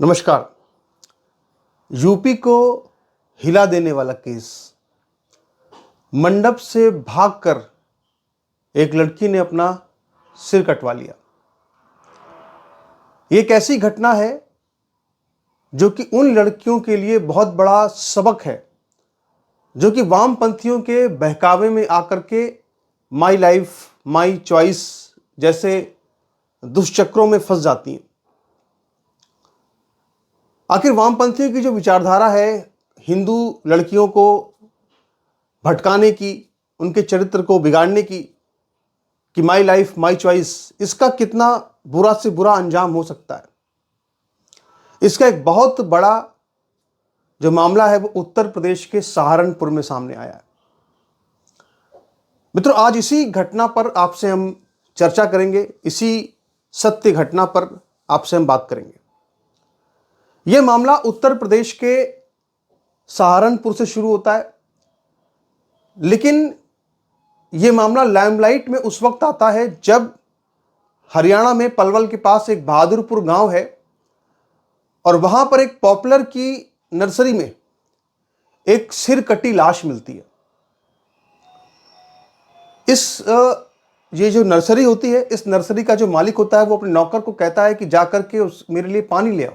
नमस्कार। यूपी को हिला देने वाला केस। मंडप से भागकर एक लड़की ने अपना सिर कटवा लिया। ये एक ऐसी घटना है जो कि उन लड़कियों के लिए बहुत बड़ा सबक है जो कि वामपंथियों के बहकावे में आकर के माई लाइफ माई चॉइस जैसे दुष्चक्रों में फंस जाती हैं। आखिर वामपंथियों की जो विचारधारा है हिंदू लड़कियों को भटकाने की, उनके चरित्र को बिगाड़ने की, कि माई लाइफ माई चॉइस, इसका कितना बुरा से बुरा अंजाम हो सकता है। इसका एक बहुत बड़ा जो मामला है वो उत्तर प्रदेश के सहारनपुर में सामने आया है। मित्रों, आज इसी घटना पर आपसे हम चर्चा करेंगे, इसी सत्य घटना पर आपसे हम बात करेंगे। यह मामला उत्तर प्रदेश के सहारनपुर से शुरू होता है, लेकिन यह मामला लाइमलाइट में उस वक्त आता है जब हरियाणा में पलवल के पास एक बहादुरपुर गांव है और वहां पर एक पॉपुलर की नर्सरी में एक सिर कटी लाश मिलती है। ये जो नर्सरी होती है, इस नर्सरी का जो मालिक होता है वो अपने नौकर को कहता है कि जाकर के मेरे लिए पानी ले आओ।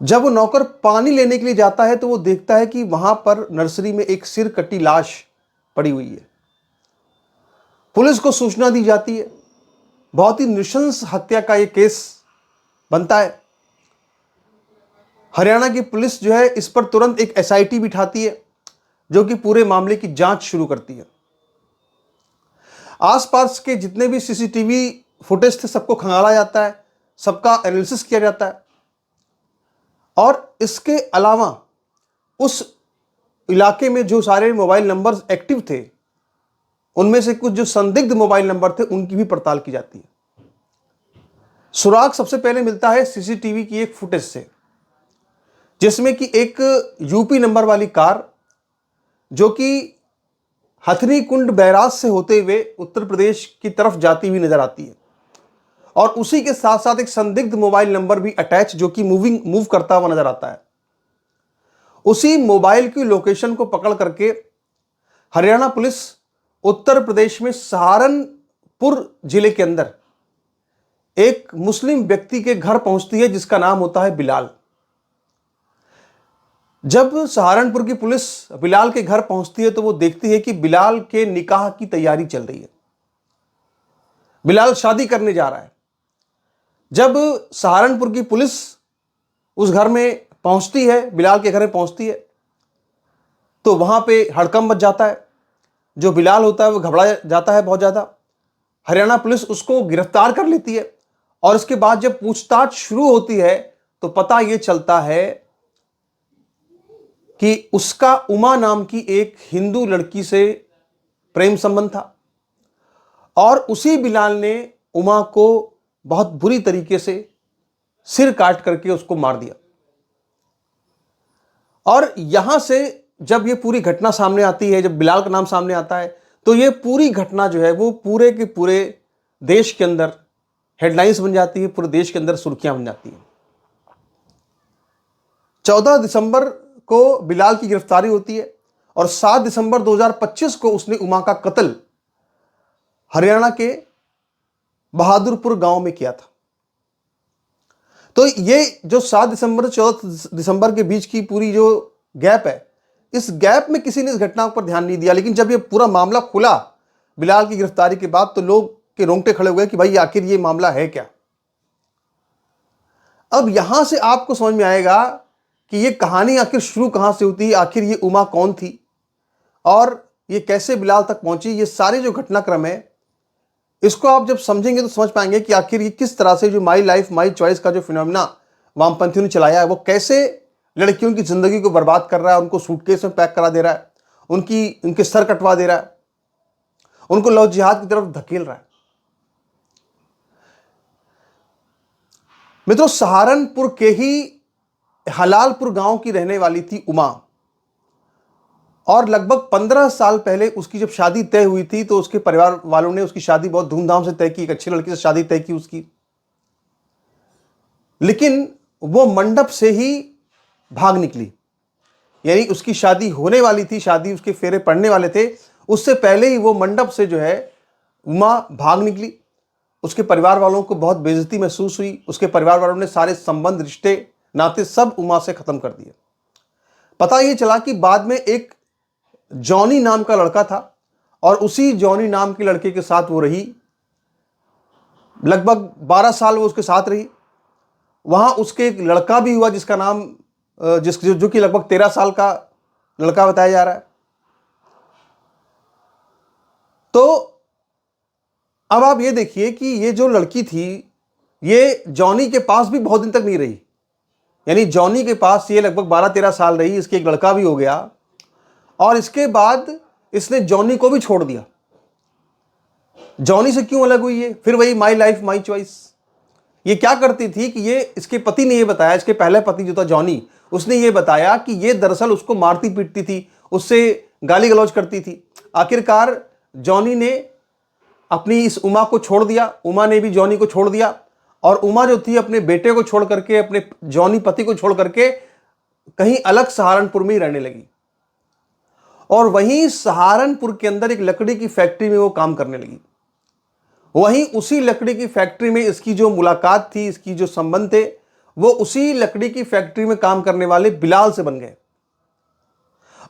जब वो नौकर पानी लेने के लिए जाता है तो वो देखता है कि वहां पर नर्सरी में एक सिर कटी लाश पड़ी हुई है। पुलिस को सूचना दी जाती है। बहुत ही नृशंस हत्या का ये केस बनता है। हरियाणा की पुलिस जो है इस पर तुरंत एक एसआईटी बिठाती है जो कि पूरे मामले की जांच शुरू करती है। आसपास के जितने भी सीसीटीवी फुटेज थे सबको खंगाला जाता है, सबका एनालिसिस किया जाता है और इसके अलावा उस इलाके में जो सारे मोबाइल नंबर्स एक्टिव थे उनमें से कुछ जो संदिग्ध मोबाइल नंबर थे उनकी भी पड़ताल की जाती है। सुराग सबसे पहले मिलता है सीसीटीवी की एक फुटेज से, जिसमें कि एक यूपी नंबर वाली कार जो कि हथनी कुंड बैराज से होते हुए उत्तर प्रदेश की तरफ जाती हुई नजर आती है और उसी के साथ साथ एक संदिग्ध मोबाइल नंबर भी अटैच जो कि मूव करता हुआ नजर आता है। उसी मोबाइल की लोकेशन को पकड़ करके हरियाणा पुलिस उत्तर प्रदेश में सहारनपुर जिले के अंदर एक मुस्लिम व्यक्ति के घर पहुंचती है जिसका नाम होता है बिलाल। जब सहारनपुर की पुलिस बिलाल के घर पहुंचती है तो वो देखती है कि बिलाल के निकाह की तैयारी चल रही है। बिलाल शादी करने जा रहा है। जब सहारनपुर की पुलिस उस घर में पहुंचती है, बिलाल के घर में पहुंचती है, तो वहां पे हड़कंप मच जाता है। जो बिलाल होता है वो घबरा जाता है बहुत ज्यादा। हरियाणा पुलिस उसको गिरफ्तार कर लेती है और उसके बाद जब पूछताछ शुरू होती है तो पता यह चलता है कि उसका उमा नाम की एक हिंदू लड़की से प्रेम संबंध था और उसी बिलाल ने उमा को बहुत बुरी तरीके से सिर काट करके उसको मार दिया। और यहां से जब ये पूरी घटना सामने आती है, जब बिलाल का नाम सामने आता है, तो ये पूरी घटना जो है वो पूरे के पूरे देश के अंदर हेडलाइंस बन जाती है, पूरे देश के अंदर सुर्खियां बन जाती हैं। 14 दिसंबर को बिलाल की गिरफ्तारी होती है और 7 दिसंबर 2025 को उसने उमा का कत्ल हरियाणा के बहादुरपुर गांव में किया था। तो ये जो 7 दिसंबर से 14 दिसंबर के बीच की पूरी जो गैप है, इस गैप में किसी ने इस घटना पर ध्यान नहीं दिया। लेकिन जब ये पूरा मामला खुला बिलाल की गिरफ्तारी के बाद तो लोग के रोंगटे खड़े हुए कि भाई आखिर ये मामला है क्या। अब यहां से आपको समझ में आएगा कि ये कहानी आखिर शुरू कहां से होती है, आखिर ये उमा कौन थी और ये कैसे बिलाल तक पहुंची। ये सारे जो घटनाक्रम है इसको आप जब समझेंगे तो समझ पाएंगे कि आखिर ये किस तरह से जो माई लाइफ माई चॉइस का जो फिनोमिना वामपंथियों ने चलाया है वो कैसे लड़कियों की जिंदगी को बर्बाद कर रहा है, उनको सूटकेस में पैक करा दे रहा है, उनके सर कटवा दे रहा है, उनको लव जिहाद की तरफ धकेल रहा है। मित्रों, सहारनपुर के ही हलालपुर गांव की रहने वाली थी उमा और लगभग 15 साल पहले उसकी जब शादी तय हुई थी तो उसके परिवार वालों ने उसकी शादी बहुत धूमधाम से तय की, एक अच्छी लड़की से शादी तय की उसकी। लेकिन वो मंडप से ही भाग निकली। यानी उसकी शादी होने वाली थी, शादी उसके फेरे पड़ने वाले थे, उससे पहले ही वो मंडप से जो है उमा भाग निकली। उसके परिवार वालों को बहुत बेइज्जती महसूस हुई। उसके परिवार वालों ने सारे संबंध, रिश्ते, नाते सब उमा से खत्म कर दिए। पता ये चला कि बाद में एक जॉनी नाम का लड़का था और उसी जॉनी नाम के लड़के के साथ वो रही। लगभग 12 साल वो उसके साथ रही। वहां उसके एक लड़का भी हुआ जिसका नाम जो कि लगभग 13 साल का लड़का बताया जा रहा है। तो अब आप ये देखिए कि ये जो लड़की थी, ये जॉनी के पास भी बहुत दिन तक नहीं रही। यानी जॉनी के पास ये लगभग 12-13 साल रही, इसके एक लड़का भी हो गया और इसके बाद इसने जॉनी को भी छोड़ दिया। जॉनी से क्यों अलग हुई है? फिर वही माई लाइफ माई चॉइस। ये क्या करती थी कि ये, इसके पति ने ये बताया, इसके पहले पति जो था जॉनी, उसने ये बताया कि ये दरअसल उसको मारती पीटती थी, उससे गाली गलौज करती थी। आखिरकार जॉनी ने अपनी इस उमा को छोड़ दिया, उमा ने भी जॉनी को छोड़ दिया और उमा जो थी अपने बेटे को छोड़ करके, अपने जॉनी पति को छोड़ करके कहीं अलग सहारनपुर में ही रहने लगी। और वहीं सहारनपुर के अंदर एक लकड़ी की फैक्ट्री में वो काम करने लगी। वहीं उसी लकड़ी की फैक्ट्री में इसकी जो मुलाकात थी, इसकी जो संबंध थे, वो उसी लकड़ी की फैक्ट्री में काम करने वाले बिलाल से बन गए।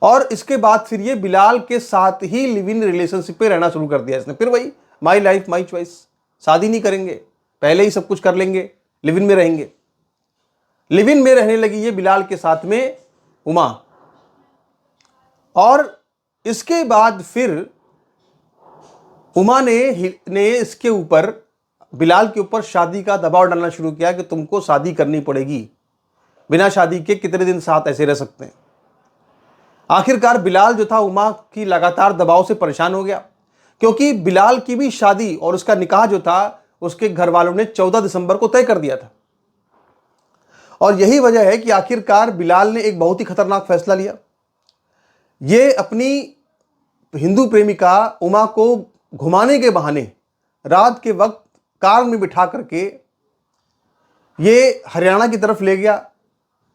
और इसके बाद फिर ये बिलाल के साथ ही लिव इन रिलेशनशिप पे रहना शुरू कर दिया इसने। फिर वही माई लाइफ माई चॉइस, शादी नहीं करेंगे, पहले ही सब कुछ कर लेंगे, लिव इन में रहेंगे। लिव इन में रहने लगी ये बिलाल के साथ में उमा। और इसके बाद फिर उमा ने इसके ऊपर, बिलाल के ऊपर शादी का दबाव डालना शुरू किया कि तुमको शादी करनी पड़ेगी, बिना शादी के कितने दिन साथ ऐसे रह सकते हैं। आखिरकार बिलाल जो था उमा की लगातार दबाव से परेशान हो गया, क्योंकि बिलाल की भी शादी और उसका निकाह जो था उसके घर वालों ने 14 दिसंबर को तय कर दिया था। और यही वजह है कि आखिरकार बिलाल ने एक बहुत ही खतरनाक फैसला लिया। ये अपनी हिंदू प्रेमिका उमा को घुमाने के बहाने रात के वक्त कार में बिठा करके ये हरियाणा की तरफ ले गया।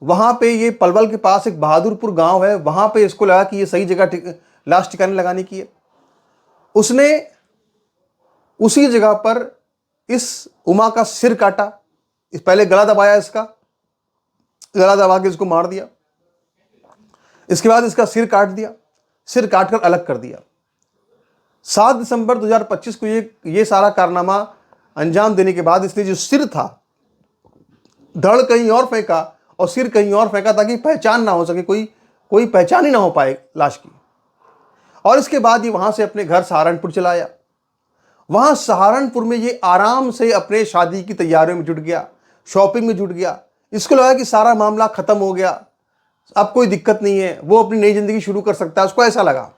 वहां पे ये पलवल के पास एक बहादुरपुर गांव है, वहां पे इसको लगा कि ये सही जगह लाश ठिकाने लगाने की है। उसने उसी जगह पर इस उमा का सिर काटा, इस पहले गला दबाया, इसका गला दबा के इसको मार दिया। इसके बाद इसका सिर काट दिया, सिर काटकर अलग कर दिया। 7 दिसंबर 2025 को ये सारा कारनामा अंजाम देने के बाद इसने जो सिर था, धड़ कहीं और फेंका और सिर कहीं और फेंका ताकि पहचान ना हो सके, कोई पहचान ही ना हो पाए लाश की। और इसके बाद ये वहां से अपने घर सहारनपुर चला आया। वहां सहारनपुर में ये आराम से अपने शादी की तैयारियों में जुट गया, शॉपिंग में जुट गया। इसको लगा कि सारा मामला खत्म हो गया, अब कोई दिक्कत नहीं है, वो अपनी नई जिंदगी शुरू कर सकता है, उसको ऐसा लगा।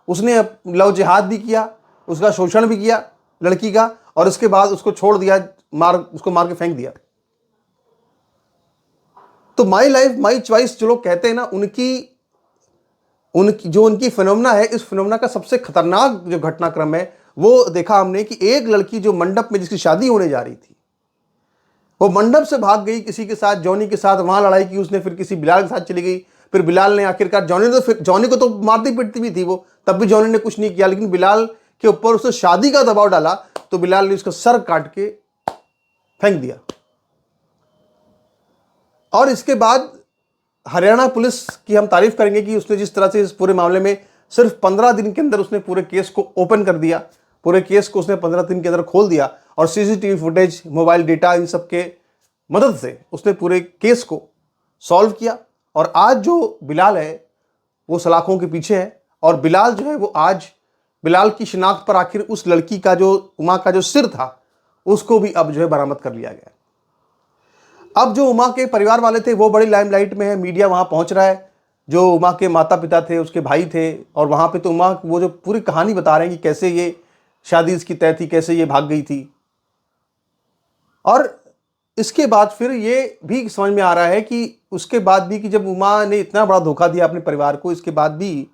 उसने लव जिहाद भी किया, उसका शोषण भी किया लड़की का, और इसके बाद उसको छोड़ दिया, उसको मार के फेंक दिया। तो माई लाइफ माई चॉइस जो लोग कहते हैं ना, उनकी फिनोमेना है, इस फिनोमेना का सबसे खतरनाक जो घटनाक्रम है वो देखा हमने कि एक लड़की जो मंडप में जिसकी शादी होने जा रही थी, वो मंडप से भाग गई किसी के साथ, जॉनी के साथ, वहां लड़ाई की उसने, फिर किसी बिलाल के साथ चली गई। फिर बिलाल ने आखिरकार जॉनी को तो मारती पीटती भी थी वो, तब भी जॉनी ने कुछ नहीं किया, लेकिन बिलाल के ऊपर उसने शादी का दबाव डाला तो बिलाल ने उसका सर काट के फेंक दिया। और इसके बाद हरियाणा पुलिस की हम तारीफ करेंगे कि उसने जिस तरह से इस पूरे मामले में सिर्फ 15 दिन के अंदर उसने पूरे केस को ओपन कर दिया, पूरे केस को उसने 15 दिन के अंदर खोल दिया और सीसीटीवी फुटेज, मोबाइल डेटा, इन सब के मदद से उसने पूरे केस को सॉल्व किया। और आज जो बिलाल है वो सलाखों के पीछे है, और बिलाल जो है वो आज, बिलाल की शिनाख्त पर आखिर उस लड़की का जो, उमा का जो सिर था, उसको भी अब जो है बरामद कर लिया गया। अब जो उमा के परिवार वाले थे वो बड़ी लाइमलाइट में है, मीडिया वहां पहुंच रहा है। जो उमा के माता पिता थे, उसके भाई थे, और वहां पे तो उमा वो जो पूरी कहानी बता रहे हैं कि कैसे ये शादी इसकी तय थी, कैसे ये भाग गई थी। और इसके बाद फिर ये भी समझ में आ रहा है कि उसके बाद भी कि जब उमा ने इतना बड़ा धोखा दिया अपने परिवार को, इसके बाद भी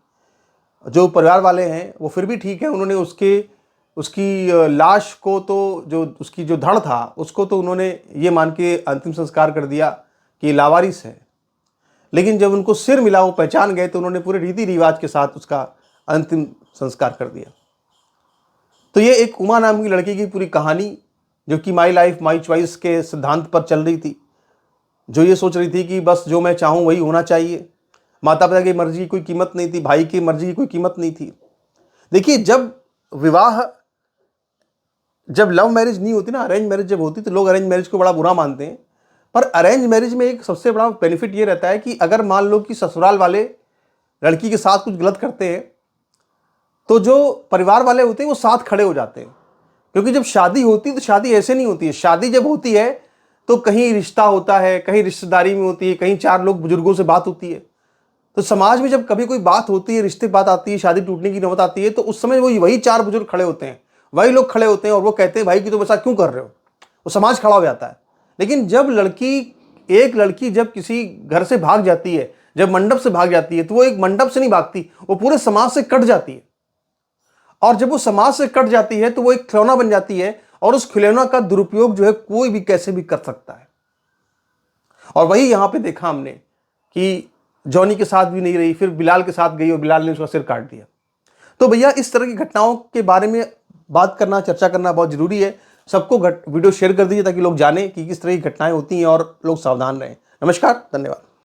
जो परिवार वाले हैं वो फिर भी ठीक है, उन्होंने उसके उसकी लाश को तो, जो उसकी जो धड़ था उसको तो उन्होंने ये मान के अंतिम संस्कार कर दिया कि ये लावारिस है। लेकिन जब उनको सिर मिला, वो पहचान गए, तो उन्होंने पूरे रीति रिवाज के साथ उसका अंतिम संस्कार कर दिया। तो ये एक उमा नाम की लड़की की पूरी कहानी, जो कि माई लाइफ माई चॉइस के सिद्धांत पर चल रही थी, जो ये सोच रही थी कि बस जो मैं चाहूँ वही होना चाहिए, माता पिता की मर्जी की कोई कीमत नहीं थी, भाई की मर्जी की कोई कीमत नहीं थी। देखिए, जब लव मैरिज नहीं होती ना, अरेंज मैरिज जब होती, तो लोग अरेंज मैरिज को बड़ा बुरा मानते हैं। पर अरेंज मैरिज में एक सबसे बड़ा बेनिफिट ये रहता है कि अगर मान लो कि ससुराल वाले लड़की के साथ कुछ गलत करते हैं, तो जो परिवार वाले होते हैं वो साथ खड़े हो जाते हैं। क्योंकि जब शादी होती है तो शादी ऐसे नहीं होती है। शादी जब होती है तो कहीं रिश्ता होता है, कहीं रिश्तेदारी में होती है, कहीं चार लोग बुजुर्गों से बात होती है। तो समाज में जब कभी कोई बात होती है, रिश्ते बात आती है, शादी टूटने की नौबत आती है, तो उस समय वही चार बुजुर्ग खड़े होते हैं, वही लोग खड़े होते हैं और वो कहते हैं भाई कि तुम ऐसा क्यों कर रहे हो। वो समाज खड़ा हो जाता है। लेकिन जब एक लड़की जब किसी घर से भाग जाती है, जब मंडप से भाग जाती है, तो वो एक मंडप से नहीं भागती, वो पूरे समाज से कट जाती है। और जब वो समाज से कट जाती है तो वो एक खिलौना बन जाती है, और उस खिलौना का दुरुपयोग जो है कोई भी कैसे भी कर सकता है। और वही यहां पे देखा हमने कि जॉनी के साथ भी नहीं रही, फिर बिलाल के साथ गई और बिलाल ने उसका सिर काट दिया। तो भैया, इस तरह की घटनाओं के बारे में बात करना, चर्चा करना बहुत जरूरी है। सबको वीडियो शेयर कर दीजिए ताकि लोग जानें कि किस तरह की घटनाएं होती हैं और लोग सावधान रहें। नमस्कार, धन्यवाद।